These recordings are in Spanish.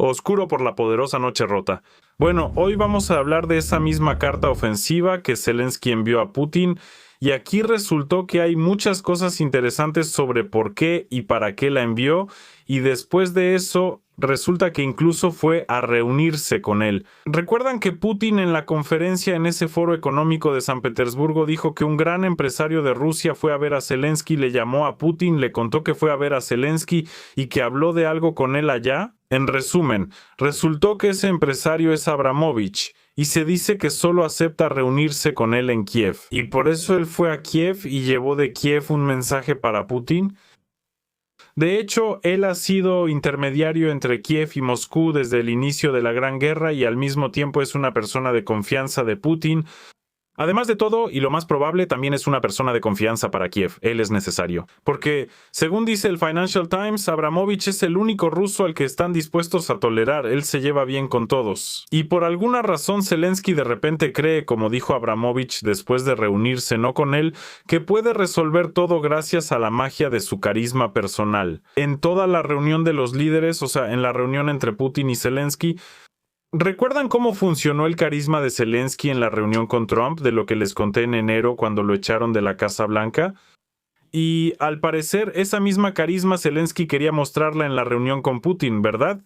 Oscuro por la poderosa noche rota. Bueno, hoy vamos a hablar de esa misma carta ofensiva que Zelensky envió a Putin, y aquí resultó que hay muchas cosas interesantes sobre por qué y para qué la envió, y después de eso resulta que incluso fue a reunirse con él. ¿Recuerdan que Putin en la conferencia en ese foro económico de San Petersburgo dijo que un gran empresario de Rusia fue a ver a Zelensky, le llamó a Putin, le contó que fue a ver a Zelensky y que habló de algo con él allá? En resumen, resultó que ese empresario es Abramovich, y se dice que solo acepta reunirse con él en Kiev. ¿Y por eso él fue a Kiev y llevó de Kiev un mensaje para Putin? De hecho, él ha sido intermediario entre Kiev y Moscú desde el inicio de la Gran Guerra y al mismo tiempo es una persona de confianza de Putin. Además de todo, y lo más probable, también es una persona de confianza para Kiev. Él es necesario. Porque, según dice el Financial Times, Abramovich es el único ruso al que están dispuestos a tolerar. Él se lleva bien con todos. Y por alguna razón Zelensky de repente cree, como dijo Abramovich después de reunirse no con él, que puede resolver todo gracias a la magia de su carisma personal. En toda la reunión de los líderes, o sea, en la reunión entre Putin y Zelensky, ¿recuerdan cómo funcionó el carisma de Zelensky en la reunión con Trump, de lo que les conté en enero cuando lo echaron de la Casa Blanca? Y al parecer esa misma carisma Zelensky quería mostrarla en la reunión con Putin, ¿verdad?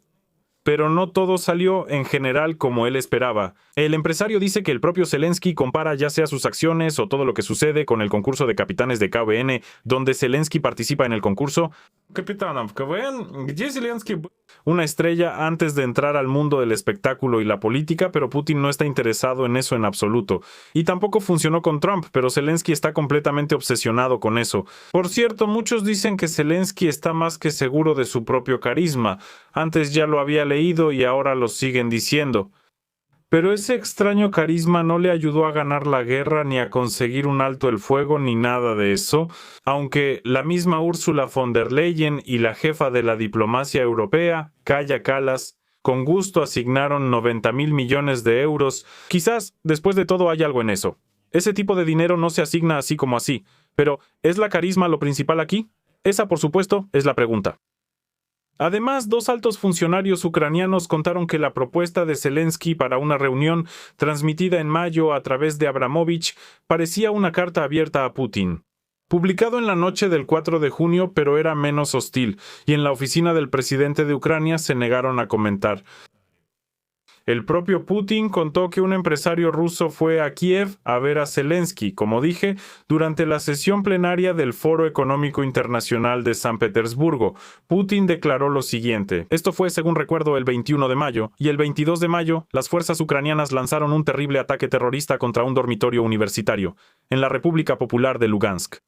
Pero no todo salió en general como él esperaba. El empresario dice que el propio Zelensky compara ya sea sus acciones o todo lo que sucede con el concurso de capitanes de KVN, donde Zelensky participa en el concurso. Capitán KVN, ¿где Zelensky? Una estrella antes de entrar al mundo del espectáculo y la política, pero Putin no está interesado en eso en absoluto. Y tampoco funcionó con Trump, pero Zelensky está completamente obsesionado con eso. Por cierto, muchos dicen que Zelensky está más que seguro de su propio carisma. Antes ya lo había leído y ahora lo siguen diciendo. Pero ese extraño carisma no le ayudó a ganar la guerra ni a conseguir un alto el fuego ni nada de eso, aunque la misma Ursula von der Leyen y la jefa de la diplomacia europea, Kaja Kallas, con gusto asignaron 90.000 millones de euros. Quizás, después de todo, hay algo en eso. Ese tipo de dinero no se asigna así como así, pero ¿es la carisma lo principal aquí? Esa, por supuesto, es la pregunta. Además, dos altos funcionarios ucranianos contaron que la propuesta de Zelensky para una reunión transmitida en mayo a través de Abramovich parecía una carta abierta a Putin. Publicado en la noche del 4 de junio, pero era menos hostil, y en la oficina del presidente de Ucrania se negaron a comentar. El propio Putin contó que un empresario ruso fue a Kiev a ver a Zelensky, como dije, durante la sesión plenaria del Foro Económico Internacional de San Petersburgo. Putin declaró lo siguiente. Esto fue, según recuerdo, el 21 de mayo, y el 22 de mayo, las fuerzas ucranianas lanzaron un terrible ataque terrorista contra un dormitorio universitario, en la República Popular de Lugansk,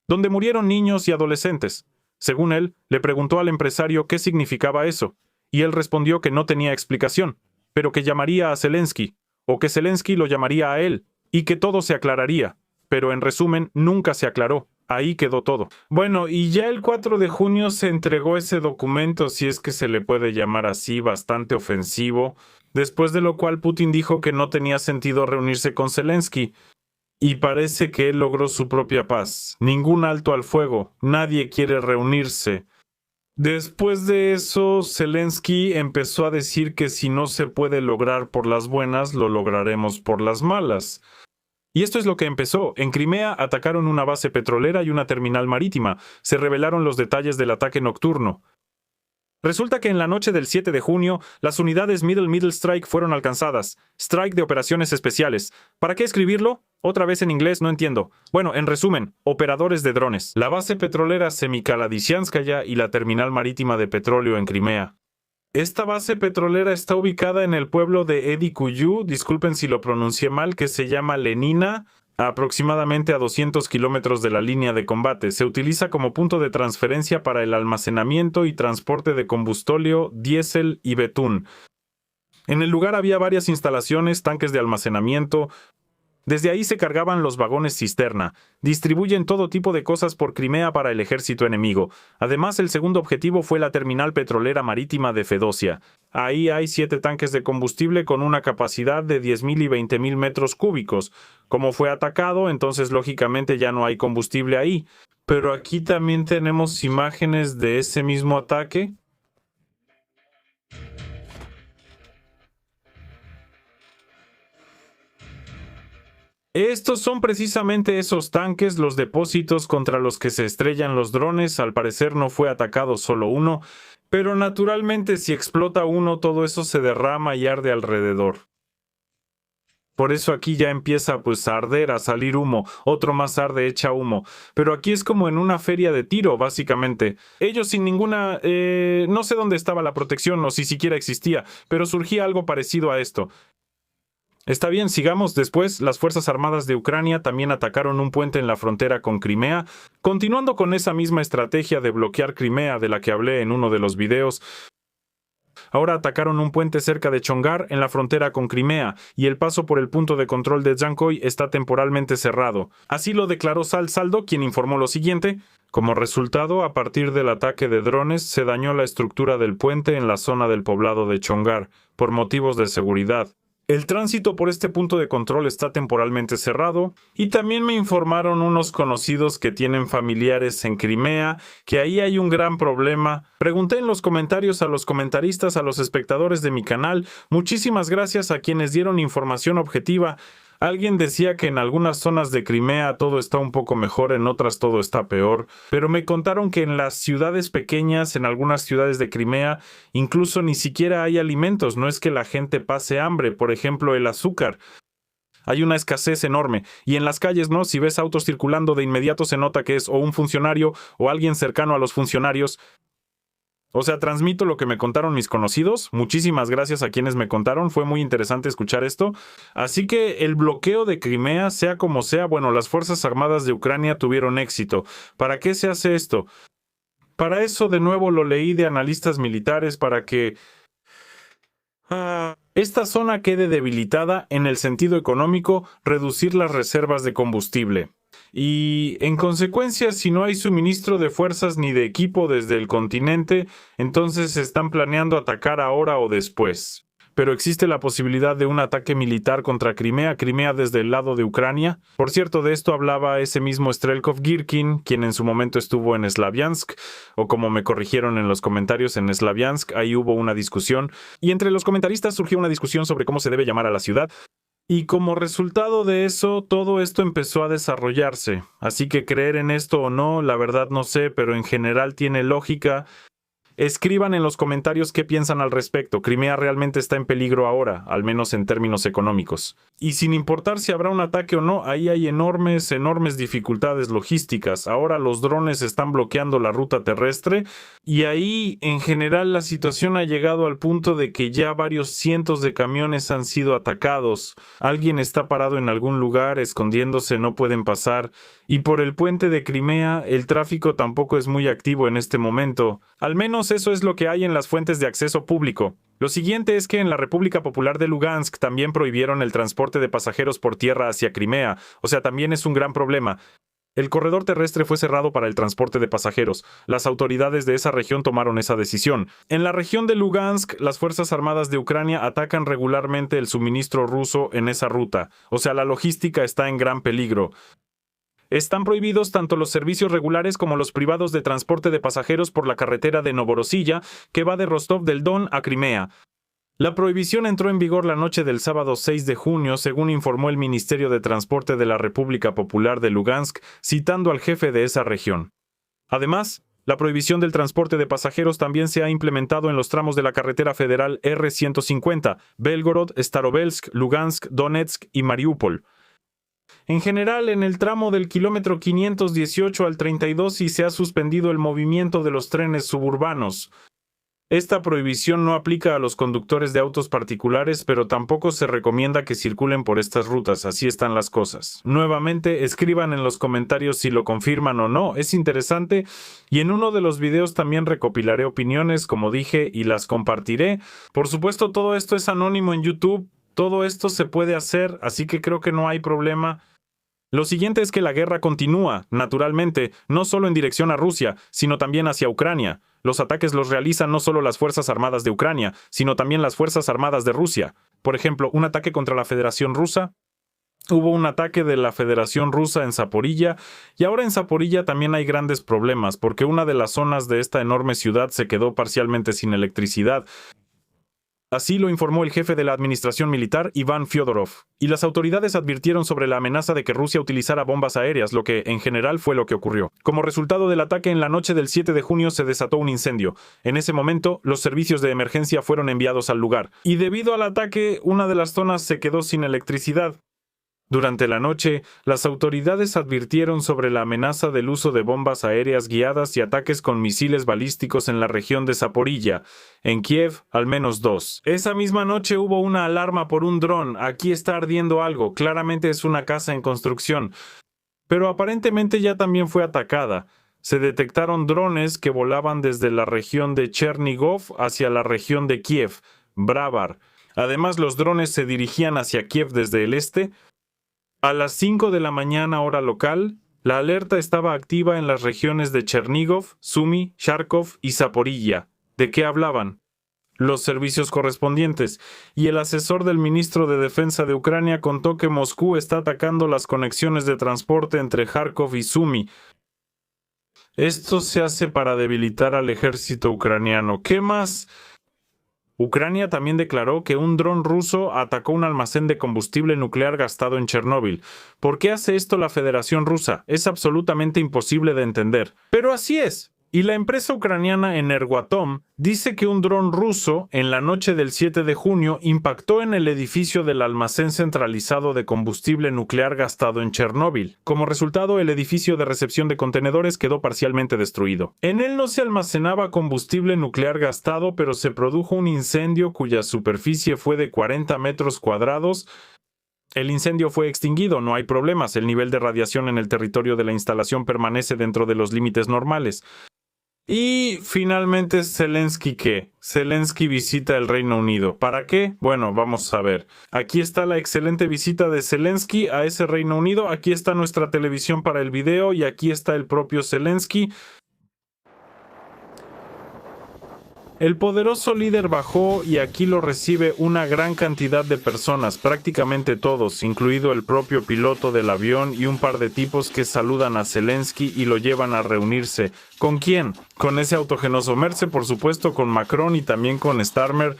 donde murieron niños y adolescentes. Según él, le preguntó al empresario qué significaba eso, y él respondió que no tenía explicación, pero que llamaría a Zelensky, o que Zelensky lo llamaría a él, y que todo se aclararía. Pero en resumen, nunca se aclaró. Ahí quedó todo. Bueno, y ya el 4 de junio se entregó ese documento, si es que se le puede llamar así, bastante ofensivo, después de lo cual Putin dijo que no tenía sentido reunirse con Zelensky. Y parece que él logró su propia paz. Ningún alto al fuego. Nadie quiere reunirse. Después de eso, Zelensky empezó a decir que si no se puede lograr por las buenas, lo lograremos por las malas. Y esto es lo que empezó. En Crimea atacaron una base petrolera y una terminal marítima. Se revelaron los detalles del ataque nocturno. Resulta que en la noche del 7 de junio, las unidades Middle Strike fueron alcanzadas. Strike de operaciones especiales. ¿Para qué escribirlo? Otra vez en inglés, no entiendo. Bueno, en resumen, operadores de drones. La base petrolera Semikaladisianskaya y la terminal marítima de petróleo en Crimea. Esta base petrolera está ubicada en el pueblo de Edikuyu, disculpen si lo pronuncié mal, que se llama Lenina, aproximadamente a 200 kilómetros de la línea de combate. Se utiliza como punto de transferencia para el almacenamiento y transporte de combustóleo, diésel y betún. En el lugar había varias instalaciones, tanques de almacenamiento. Desde ahí se cargaban los vagones cisterna. Distribuyen todo tipo de cosas por Crimea para el ejército enemigo. Además, el segundo objetivo fue la terminal petrolera marítima de Fedosia. Ahí hay 7 tanques de combustible con una capacidad de 10.000 y 20.000 metros cúbicos. Como fue atacado, entonces lógicamente ya no hay combustible ahí. Pero aquí también tenemos imágenes de ese mismo ataque. Estos son precisamente esos tanques, los depósitos contra los que se estrellan los drones. Al parecer no fue atacado solo uno, pero naturalmente si explota uno, todo eso se derrama y arde alrededor. Por eso aquí ya empieza pues a arder, a salir humo, otro más arde, echa humo. Pero aquí es como en una feria de tiro, básicamente. Ellos sin ninguna... no sé dónde estaba la protección o si siquiera existía, pero surgía algo parecido a esto. Está bien, sigamos. Después, las Fuerzas Armadas de Ucrania también atacaron un puente en la frontera con Crimea, continuando con esa misma estrategia de bloquear Crimea de la que hablé en uno de los videos. Ahora atacaron un puente cerca de Chongar en la frontera con Crimea y el paso por el punto de control de Jankoy está temporalmente cerrado. Así lo declaró Saldo, quien informó lo siguiente: como resultado, a partir del ataque de drones, se dañó la estructura del puente en la zona del poblado de Chongar, por motivos de seguridad. El tránsito por este punto de control está temporalmente cerrado y también me informaron unos conocidos que tienen familiares en Crimea que ahí hay un gran problema. Pregunté en los comentarios a los comentaristas, a los espectadores de mi canal, muchísimas gracias a quienes dieron información objetiva. Alguien decía que en algunas zonas de Crimea todo está un poco mejor, en otras todo está peor, pero me contaron que en las ciudades pequeñas, en algunas ciudades de Crimea, incluso ni siquiera hay alimentos, no es que la gente pase hambre, por ejemplo el azúcar. Hay una escasez enorme, y en las calles, ¿no? Si ves autos circulando, de inmediato se nota que es o un funcionario o alguien cercano a los funcionarios. O sea, transmito lo que me contaron mis conocidos. Muchísimas gracias a quienes me contaron. Fue muy interesante escuchar esto. Así que el bloqueo de Crimea, sea como sea, bueno, las Fuerzas Armadas de Ucrania tuvieron éxito. ¿Para qué se hace esto? Para eso, de nuevo, lo leí de analistas militares para que esta zona quede debilitada en el sentido económico, reducir las reservas de combustible. Y, en consecuencia, si no hay suministro de fuerzas ni de equipo desde el continente, entonces están planeando atacar ahora o después. Pero existe la posibilidad de un ataque militar contra Crimea desde el lado de Ucrania. Por cierto, de esto hablaba ese mismo Strelkov Girkin, quien en su momento estuvo en Slaviansk, o como me corrigieron en los comentarios, en Slaviansk. Ahí hubo una discusión, y entre los comentaristas surgió una discusión sobre cómo se debe llamar a la ciudad. Y como resultado de eso, todo esto empezó a desarrollarse. Así que creer en esto o no, la verdad no sé, pero en general tiene lógica. Escriban en los comentarios qué piensan al respecto. Crimea realmente está en peligro ahora, al menos en términos económicos. Y sin importar si habrá un ataque o no, ahí hay enormes dificultades logísticas. Ahora los drones están bloqueando la ruta terrestre y ahí, en general, la situación ha llegado al punto de que ya varios cientos de camiones han sido atacados. Alguien está parado en algún lugar, escondiéndose, no pueden pasar. Y por el puente de Crimea, el tráfico tampoco es muy activo en este momento. Al menos eso es lo que hay en las fuentes de acceso público. Lo siguiente es que en la República Popular de Lugansk también prohibieron el transporte de pasajeros por tierra hacia Crimea. O sea, también es un gran problema. El corredor terrestre fue cerrado para el transporte de pasajeros. Las autoridades de esa región tomaron esa decisión. En la región de Lugansk, las Fuerzas Armadas de Ucrania atacan regularmente el suministro ruso en esa ruta. O sea, la logística está en gran peligro. Están prohibidos tanto los servicios regulares como los privados de transporte de pasajeros por la carretera de Novorossiya, que va de Rostov del Don a Crimea. La prohibición entró en vigor la noche del sábado 6 de junio, según informó el Ministerio de Transporte de la República Popular de Lugansk, citando al jefe de esa región. Además, la prohibición del transporte de pasajeros también se ha implementado en los tramos de la carretera federal R-150, Belgorod, Starovelsk, Lugansk, Donetsk y Mariupol. En general, en el tramo del kilómetro 518 al 32 sí se ha suspendido el movimiento de los trenes suburbanos. Esta prohibición no aplica a los conductores de autos particulares, pero tampoco se recomienda que circulen por estas rutas, así están las cosas. Nuevamente, escriban en los comentarios si lo confirman o no, es interesante, y en uno de los videos también recopilaré opiniones, como dije, y las compartiré. Por supuesto, todo esto es anónimo en YouTube, todo esto se puede hacer, así que creo que no hay problema. Lo siguiente es que la guerra continúa, naturalmente, no solo en dirección a Rusia, sino también hacia Ucrania. Los ataques los realizan no solo las Fuerzas Armadas de Ucrania, sino también las Fuerzas Armadas de Rusia. Por ejemplo, un ataque contra la Federación Rusa. Hubo un ataque de la Federación Rusa en Zaporilla, y ahora en Zaporilla también hay grandes problemas, porque una de las zonas de esta enorme ciudad se quedó parcialmente sin electricidad. Así lo informó el jefe de la administración militar, Iván Fyodorov. Y las autoridades advirtieron sobre la amenaza de que Rusia utilizara bombas aéreas, lo que, en general, fue lo que ocurrió. Como resultado del ataque, en la noche del 7 de junio se desató un incendio. En ese momento, los servicios de emergencia fueron enviados al lugar. Y debido al ataque, una de las zonas se quedó sin electricidad. Durante la noche, las autoridades advirtieron sobre la amenaza del uso de bombas aéreas guiadas y ataques con misiles balísticos en la región de Zaporilla. En Kiev, al menos 2. Esa misma noche hubo una alarma por un dron. Aquí está ardiendo algo. Claramente es una casa en construcción. Pero aparentemente ya también fue atacada. Se detectaron drones que volaban desde la región de Chernigov hacia la región de Kiev, Brávar. Además, los drones se dirigían hacia Kiev desde el este. A las 5 de la mañana hora local, la alerta estaba activa en las regiones de Chernigov, Sumy, Kharkov y Zaporilla. ¿De qué hablaban? Los servicios correspondientes, y el asesor del ministro de Defensa de Ucrania contó que Moscú está atacando las conexiones de transporte entre Kharkov y Sumy. Esto se hace para debilitar al ejército ucraniano. ¿Qué más? Ucrania también declaró que un dron ruso atacó un almacén de combustible nuclear gastado en Chernóbil. ¿Por qué hace esto la Federación Rusa? Es absolutamente imposible de entender. Pero así es. Y la empresa ucraniana Energoatom dice que un dron ruso, en la noche del 7 de junio, impactó en el edificio del almacén centralizado de combustible nuclear gastado en Chernóbil. Como resultado, el edificio de recepción de contenedores quedó parcialmente destruido. En él no se almacenaba combustible nuclear gastado, pero se produjo un incendio cuya superficie fue de 40 metros cuadrados. El incendio fue extinguido, no hay problemas. El nivel de radiación en el territorio de la instalación permanece dentro de los límites normales. Y finalmente Zelensky, ¿qué? Zelensky visita el Reino Unido. ¿Para qué? Bueno, vamos a ver. Aquí está la excelente visita de Zelensky a ese Reino Unido. Aquí está nuestra televisión para el video y aquí está el propio Zelensky. El poderoso líder bajó y aquí lo recibe una gran cantidad de personas, prácticamente todos, incluido el propio piloto del avión y un par de tipos que saludan a Zelensky y lo llevan a reunirse. ¿Con quién? Con ese autogenoso Merce, por supuesto, con Macron y también con Starmer.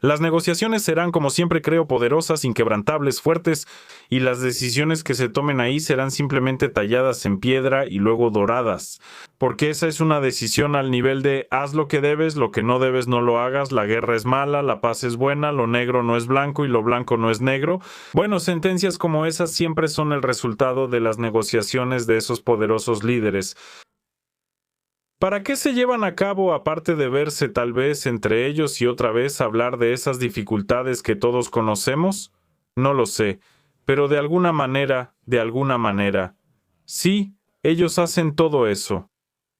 Las negociaciones serán, como siempre creo, poderosas, inquebrantables, fuertes, y las decisiones que se tomen ahí serán simplemente talladas en piedra y luego doradas. Porque esa es una decisión al nivel de haz lo que debes, lo que no debes no lo hagas, la guerra es mala, la paz es buena, lo negro no es blanco y lo blanco no es negro. Bueno, sentencias como esas siempre son el resultado de las negociaciones de esos poderosos líderes. ¿Para qué se llevan a cabo aparte de verse tal vez entre ellos y otra vez hablar de esas dificultades que todos conocemos? No lo sé, pero de alguna manera, sí, ellos hacen todo eso.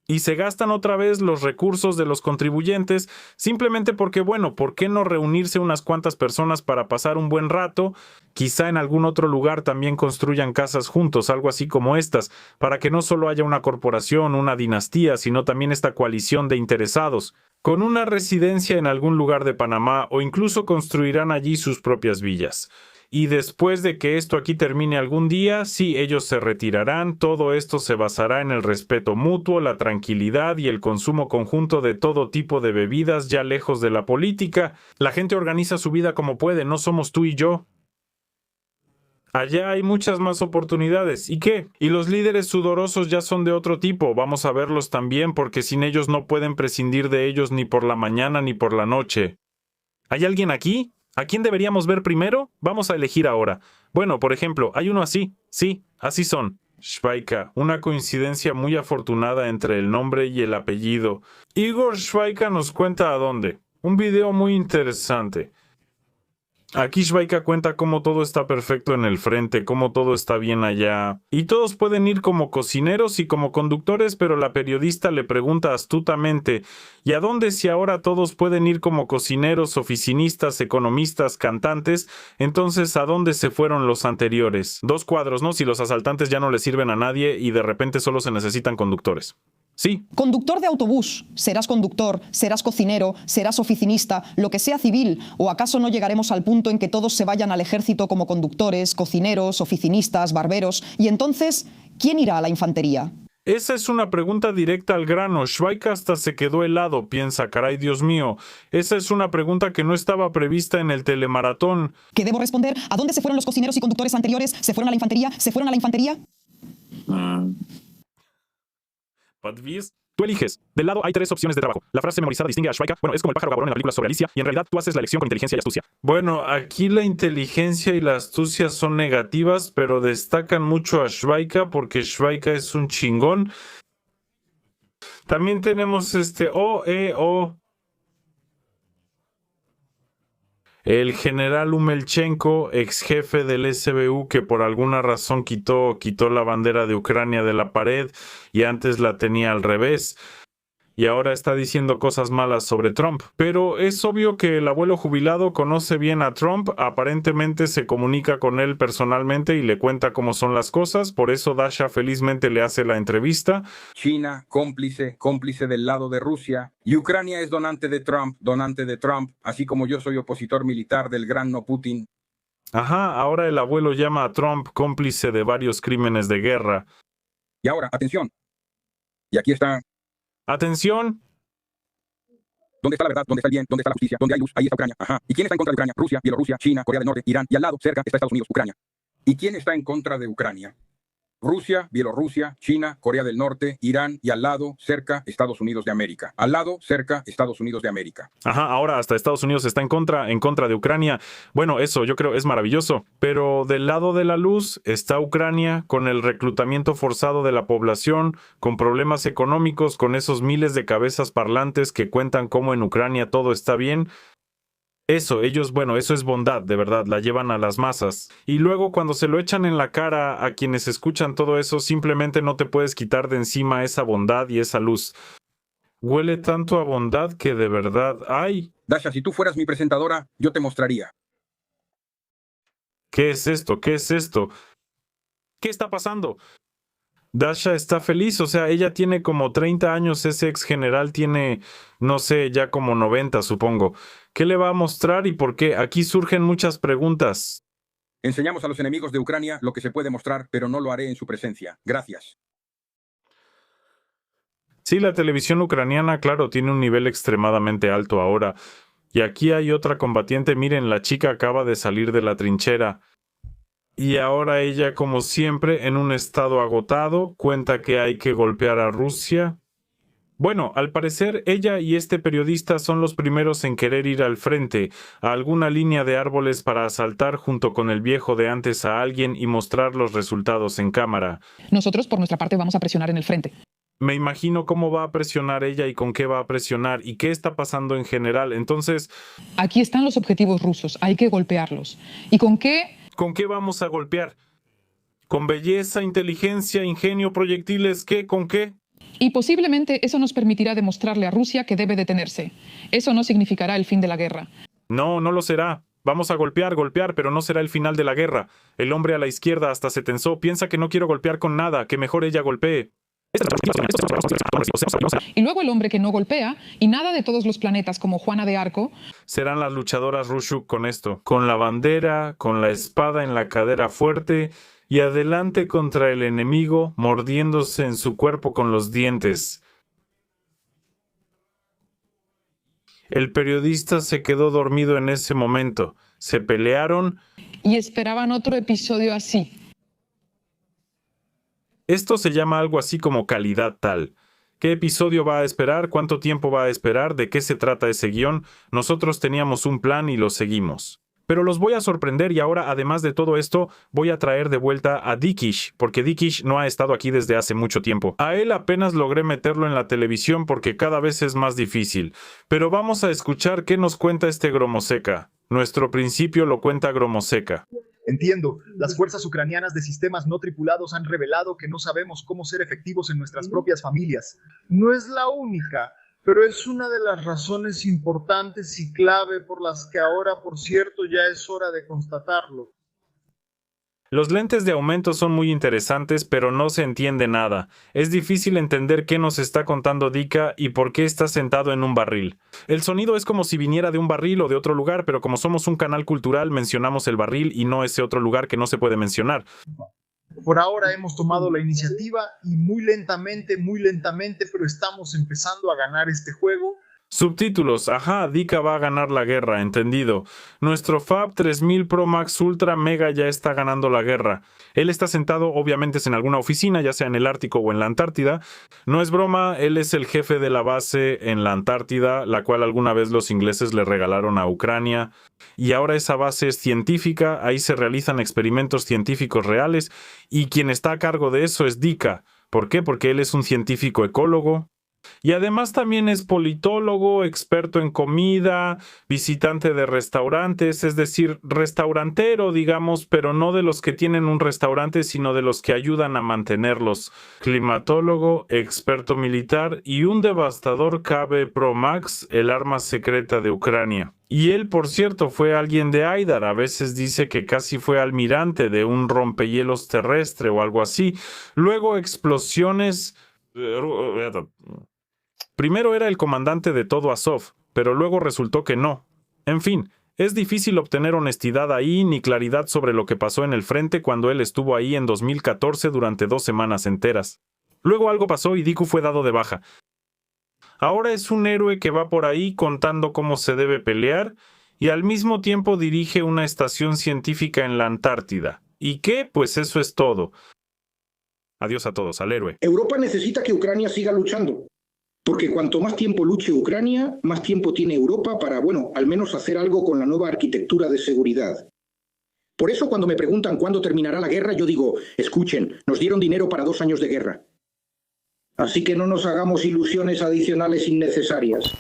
Y se gastan otra vez los recursos de los contribuyentes simplemente porque, bueno, ¿por qué no reunirse unas cuantas personas para pasar un buen rato? Quizá en algún otro lugar también construyan casas juntos, algo así como estas, para que no solo haya una corporación, una dinastía, sino también esta coalición de interesados, con una residencia en algún lugar de Panamá o incluso construirán allí sus propias villas. Y después de que esto aquí termine algún día, sí, ellos se retirarán, todo esto se basará en el respeto mutuo, la tranquilidad y el consumo conjunto de todo tipo de bebidas ya lejos de la política. La gente organiza su vida como puede, no somos tú y yo. Allá hay muchas más oportunidades. ¿Y qué? Y los líderes sudorosos ya son de otro tipo, vamos a verlos también porque sin ellos no pueden prescindir de ellos ni por la mañana ni por la noche. ¿Hay alguien aquí? ¿A quién deberíamos ver primero? Vamos a elegir ahora. Bueno, por ejemplo, hay uno así. Sí, así son. Shvaika, una coincidencia muy afortunada entre el nombre y el apellido. Igor Shvaika nos cuenta a dónde. Un video muy interesante. Aquí Shvaika cuenta cómo todo está perfecto en el frente, cómo todo está bien allá. Y todos pueden ir como cocineros y como conductores, pero la periodista le pregunta astutamente, ¿y a dónde si ahora todos pueden ir como cocineros, oficinistas, economistas, cantantes? Entonces, ¿a dónde se fueron los anteriores? 2 cuadros, ¿no? Si los asaltantes ya no le sirven a nadie y de repente solo se necesitan conductores. Sí. Conductor de autobús. Serás conductor, serás cocinero, serás oficinista, lo que sea civil. ¿O acaso no llegaremos al punto en que todos se vayan al ejército como conductores, cocineros, oficinistas, barberos? Y entonces, ¿quién irá a la infantería? Esa es una pregunta directa al grano. Schweika hasta se quedó helado, piensa, caray, Dios mío. Esa es una pregunta que no estaba prevista en el telemaratón. ¿Qué debo responder? ¿A dónde se fueron los cocineros y conductores anteriores? ¿Se fueron a la infantería? ¿Se fueron a la infantería? ¿Patvis? Tú eliges. Del lado hay 3 opciones de trabajo. La frase memorizada distingue a Schweika. Bueno, es como el pájaro gaborón en la película sobre Alicia, y en realidad tú haces la elección con inteligencia y astucia. Bueno, aquí la inteligencia y la astucia son negativas, pero destacan mucho a Schweika porque Schweika es un chingón. También tenemos el general Umelchenko, ex jefe del SBU, que por alguna razón quitó la bandera de Ucrania de la pared y antes la tenía al revés. Y ahora está diciendo cosas malas sobre Trump. Pero es obvio que el abuelo jubilado conoce bien a Trump, aparentemente se comunica con él personalmente y le cuenta cómo son las cosas, por eso Dasha felizmente le hace la entrevista. China, cómplice del lado de Rusia, y Ucrania es donante de Trump, así como yo soy opositor militar del gran no Putin. Ajá, ahora el abuelo llama a Trump cómplice de varios crímenes de guerra. Y ahora, atención. Y aquí está. ¡Atención! ¿Dónde está la verdad? ¿Dónde está el bien? ¿Dónde está la justicia? ¿Dónde hay luz? Ahí está Ucrania. Ajá. ¿Y quién está en contra de Ucrania? Rusia, Bielorrusia, China, Corea del Norte, Irán. Y al lado, cerca, está Estados Unidos, Ucrania. ¿Y quién está en contra de Ucrania? Rusia, Bielorrusia, China, Corea del Norte, Irán y al lado, cerca, Estados Unidos de América. Al lado, cerca, Estados Unidos de América. Ajá, ahora hasta Estados Unidos está en contra de Ucrania. Bueno, eso yo creo es maravilloso. Pero del lado de la luz está Ucrania con el reclutamiento forzado de la población, con problemas económicos, con esos miles de cabezas parlantes que cuentan cómo en Ucrania todo está bien. Eso es bondad, de verdad, la llevan a las masas. Y luego cuando se lo echan en la cara a quienes escuchan todo eso, simplemente no te puedes quitar de encima esa bondad y esa luz. Huele tanto a bondad que de verdad, ¡ay! Dasha, si tú fueras mi presentadora, yo te mostraría. ¿Qué es esto? ¿Qué es esto? ¿Qué está pasando? Dasha está feliz, o sea, ella tiene como 30 años, ese ex general tiene, no sé, ya como 90, supongo. ¿Qué le va a mostrar y por qué? Aquí surgen muchas preguntas. Enseñamos a los enemigos de Ucrania lo que se puede mostrar, pero no lo haré en su presencia. Gracias. Sí, la televisión ucraniana, claro, tiene un nivel extremadamente alto ahora. Y aquí hay otra combatiente, miren, la chica acaba de salir de la trinchera. Y ahora ella, como siempre, en un estado agotado, cuenta que hay que golpear a Rusia. Bueno, al parecer, ella y este periodista son los primeros en querer ir al frente, a alguna línea de árboles para asaltar junto con el viejo de antes a alguien y mostrar los resultados en cámara. Nosotros, por nuestra parte, vamos a presionar en el frente. Me imagino cómo va a presionar ella y con qué va a presionar y qué está pasando en general. Entonces, aquí están los objetivos rusos, hay que golpearlos. ¿Y con qué? ¿Con qué vamos a golpear? ¿Con belleza, inteligencia, ingenio, proyectiles? ¿Qué? ¿Con qué? Y posiblemente eso nos permitirá demostrarle a Rusia que debe detenerse. Eso no significará el fin de la guerra. No, no lo será. Vamos a golpear, pero no será el final de la guerra. El hombre a la izquierda hasta se tensó, piensa que no quiero golpear con nada, que mejor ella golpee. Y luego el hombre que no golpea, y nada de todos los planetas como Juana de Arco. Serán las luchadoras Rushuk con esto, con la bandera, con la espada en la cadera fuerte y adelante contra el enemigo, mordiéndose en su cuerpo con los dientes. El periodista se quedó dormido en ese momento. Se pelearon. Y esperaban otro episodio así. Esto se llama algo así como calidad tal. ¿Qué episodio va a esperar? ¿Cuánto tiempo va a esperar? ¿De qué se trata ese guión? Nosotros teníamos un plan y lo seguimos. Pero los voy a sorprender y ahora, además de todo esto, voy a traer de vuelta a Dikish, porque Dikish no ha estado aquí desde hace mucho tiempo. A él apenas logré meterlo en la televisión porque cada vez es más difícil. Pero vamos a escuchar qué nos cuenta este Gromoseca. Nuestro principio lo cuenta Gromoseca. Entiendo, las fuerzas ucranianas de sistemas no tripulados han revelado que no sabemos cómo ser efectivos en nuestras propias familias. No es la única, pero es una de las razones importantes y clave por las que ahora, por cierto, ya es hora de constatarlo. Los lentes de aumento son muy interesantes, pero no se entiende nada. Es difícil entender qué nos está contando Dika y por qué está sentado en un barril. El sonido es como si viniera de un barril o de otro lugar, pero como somos un canal cultural, mencionamos el barril y no ese otro lugar que no se puede mencionar. Por ahora hemos tomado la iniciativa y muy lentamente, pero estamos empezando a ganar este juego. Subtítulos, ajá, Dika va a ganar la guerra, entendido. Nuestro Fab 3000 Pro Max Ultra Mega ya está ganando la guerra. Él está sentado, obviamente es en alguna oficina, ya sea en el Ártico o en la Antártida. No es broma, él es el jefe de la base en la Antártida, la cual alguna vez los ingleses le regalaron a Ucrania. Y ahora esa base es científica, ahí se realizan experimentos científicos reales, y quien está a cargo de eso es Dika. ¿Por qué? Porque él es un científico ecólogo. Y además también es politólogo, experto en comida, visitante de restaurantes, es decir, restaurantero, digamos, pero no de los que tienen un restaurante, sino de los que ayudan a mantenerlos. Climatólogo, experto militar y un devastador KB Pro Max, el arma secreta de Ucrania. Y él, por cierto, fue alguien de Aidar. A veces dice que casi fue almirante de un rompehielos terrestre o algo así. Luego explosiones... Primero era el comandante de todo Azov, pero luego resultó que no. En fin, es difícil obtener honestidad ahí ni claridad sobre lo que pasó en el frente cuando él estuvo ahí en 2014 durante 2 semanas enteras. Luego algo pasó y Diku fue dado de baja. Ahora es un héroe que va por ahí contando cómo se debe pelear y al mismo tiempo dirige una estación científica en la Antártida. ¿Y qué? Pues eso es todo. Adiós a todos, al héroe. Europa necesita que Ucrania siga luchando. Porque cuanto más tiempo luche Ucrania, más tiempo tiene Europa para, al menos hacer algo con la nueva arquitectura de seguridad. Por eso cuando me preguntan cuándo terminará la guerra, yo digo, escuchen, nos dieron dinero para 2 años de guerra. Así que no nos hagamos ilusiones adicionales innecesarias.